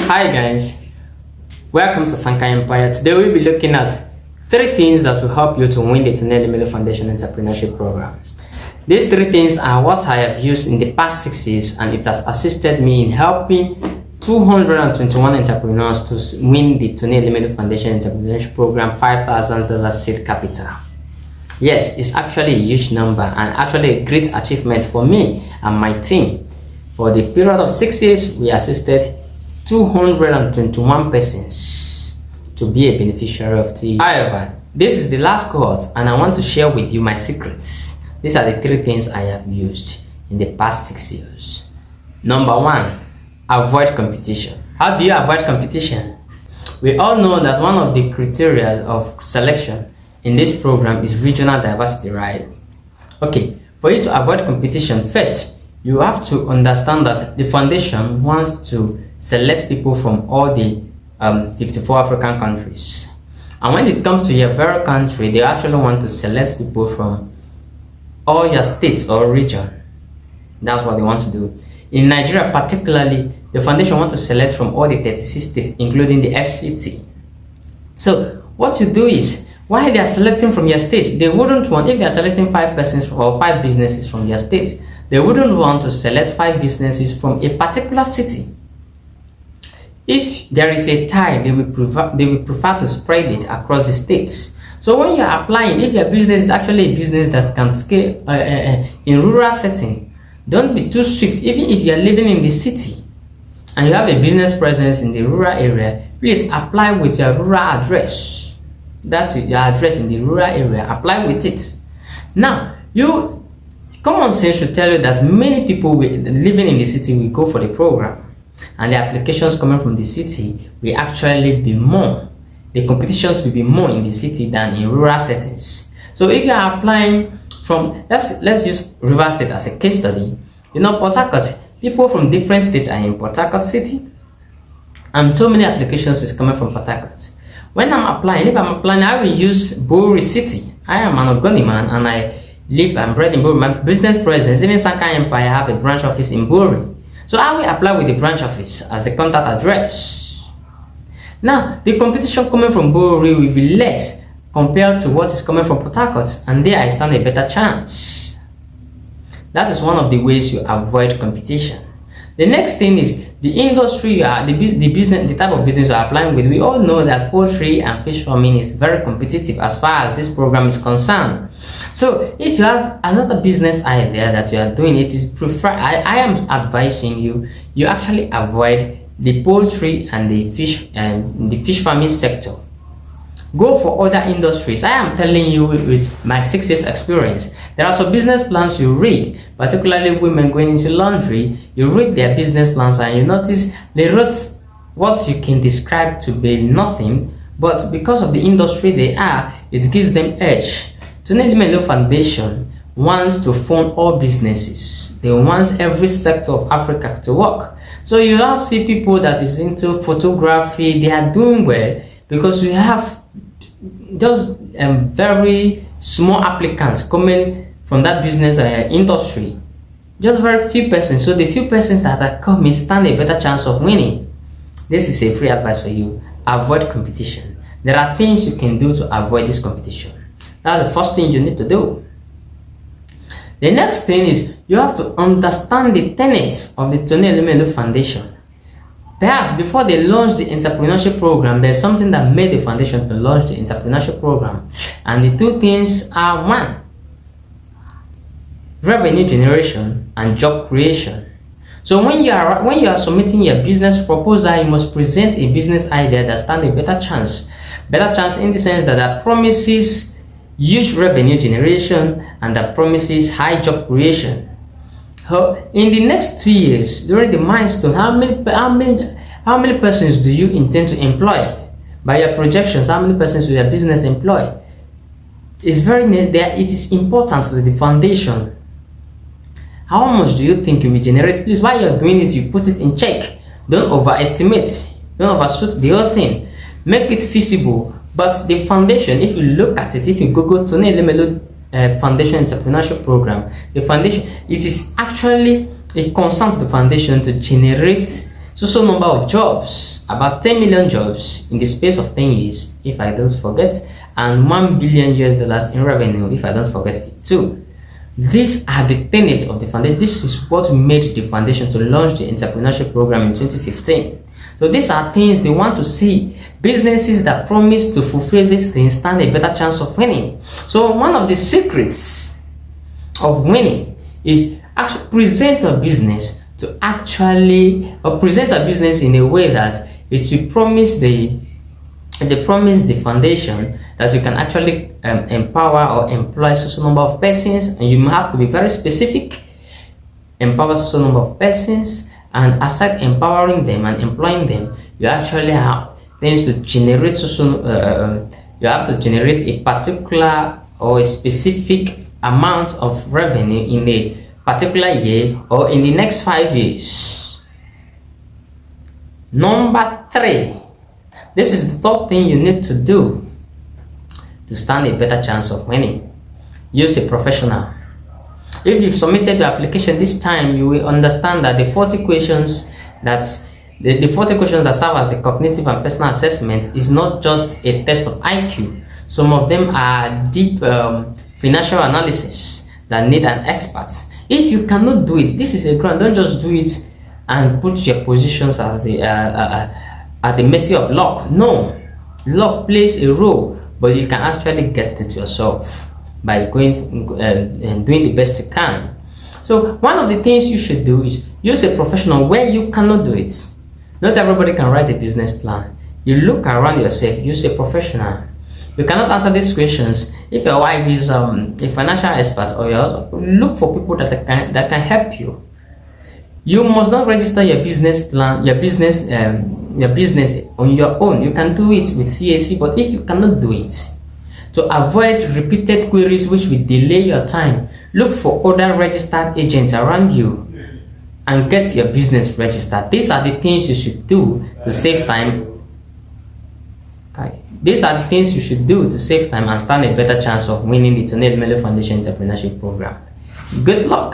Hi guys, welcome to SANKA Empire. Today we'll be looking at 3 things that will help you to win the Elumelu Foundation Entrepreneurship Program. These 3 things are what I have used in the past 6 years, and it has assisted me in helping 221 entrepreneurs to win the Elumelu Foundation Entrepreneurship Program $5,000 seed capital. Yes, it's actually a huge number and actually a great achievement for me and my team. For the period of 6 years, we assisted 221 persons to be a beneficiary of the. However, this is the last cohort and I want to share with you my secrets. These are the 3 things I have used in the past 6 years. Number 1, avoid competition. How do you avoid competition? We all know that one of the criteria of selection in this program is regional diversity, right? Okay, for you to avoid competition, first you have to understand that the foundation wants to select people from all the 54 African countries. And when it comes to your very country, they actually want to select people from all your states or region. That's what they want to do. In Nigeria particularly, the foundation wants to select from all the 36 states, including the FCT. So what you do is, while they are selecting from your state, they wouldn't want, if they are selecting 5 persons or 5 businesses from your state, they wouldn't want to select 5 businesses from a particular city. If there is a tie, they will prefer to spread it across the states. So when you are applying, if your business is actually a business that can scale in rural setting, don't be too swift. Even if you are living in the city and you have a business presence in the rural area, please apply with your rural address. That's your address in the rural area. Apply with it. Now, common sense should tell you that many people living in the city will go for the program, and the applications coming from the city will actually be more. The competitions will be more in the city than in rural settings. So if you are applying from, let's use Rivers State as a case study. You know, Port Harcourt, people from different states are in Port Harcourt City, and so many applications is coming from Port Harcourt. When I'm applying, if I'm applying, I will use Bori City. I am an Ogoni man and I live and bred in Bori. My business presence, even SANKA Empire, have a branch office in Bori. So I will apply with the branch office as the contact address. Now, the competition coming from Bori will be less compared to what is coming from Port Harcourt, and there I stand a better chance. That is one of the ways you avoid competition. The next thing is the industry you are, the type of business you are applying with. We all know that poultry and fish farming is very competitive as far as this program is concerned. So if you have another business idea that you are doing, it is I am advising you actually avoid the poultry and the fish farming sector. Go for other industries. I am telling you with my 6 years experience. There are some business plans you read, particularly women going into laundry. You read their business plans and you notice they wrote what you can describe to be nothing, but because of the industry they are, it gives them edge. Elumelu Foundation wants to fund all businesses. They want every sector of Africa to work. So you now see people that is into photography, they are doing well because we have just very small applicants coming from that business industry. Just very few persons. So the few persons that are coming stand a better chance of winning. This is a free advice for you. Avoid competition. There are things you can do to avoid this competition. That's the first thing you need to do. The next thing is you have to understand the tenets of the Elumelu Foundation. Perhaps before they launched the entrepreneurship program, there's something that made the foundation to launch the entrepreneurship program. And the 2 things are: 1, revenue generation and job creation. So when you are submitting your business proposal, you must present a business idea that stands a better chance. Better chance in the sense that promises huge revenue generation and that promises high job creation. In the next 2 years, during the milestone, how many persons do you intend to employ? By your projections, how many persons will your business employ? It is important to the foundation. How much do you think you will generate? Please, while you're doing it, you put it in check. Don't overestimate. Don't overshoot the whole thing. Make it feasible. But the foundation, if you look at it, if you Google Elumelu Foundation Entrepreneurship Program, the foundation, it is actually, it concerns the foundation to generate So number of jobs, about 10 million jobs in the space of 10 years, if I don't forget, and $1 billion in revenue, if I don't forget it too. These are the tenets of the foundation. This is what made the foundation to launch the entrepreneurship program in 2015. So these are things they want to see. Businesses that promise to fulfill these things stand a better chance of winning. So one of the secrets of winning is actually present your business in a way that it will promise the foundation that you can actually empower or employ a certain number of persons, and you have to be very specific. Empower a certain number of persons, and aside empowering them and employing them, you actually have things to generate you have to generate a particular or a specific amount of revenue in a particular year or in the next 5 years. Number 3, this is the third thing you need to do to stand a better chance of winning. Use a professional. If you've submitted your application this time, you will understand that the 40 questions that serve as the cognitive and personal assessment is not just a test of IQ. Some of them are deep financial analysis that need an expert. If you cannot do it, this is a grant. Don't just do it and put your positions as at the mercy of luck. No, luck plays a role, but you can actually get it yourself by going and doing the best you can. So one of the things you should do is use a professional where you cannot do it. Not everybody can write a business plan. You look around yourself, use a professional. You cannot answer these questions if your wife is a financial expert or your husband. Look for people that can help you. You must not register your business plan, your business on your own. You can do it with CAC, but if you cannot do it, to avoid repeated queries which will delay your time, look for other registered agents around you and get your business registered. These are the things you should do to save time. Okay. These are the things you should do to save time and stand a better chance of winning the Elumelu Foundation Entrepreneurship Program. Good luck.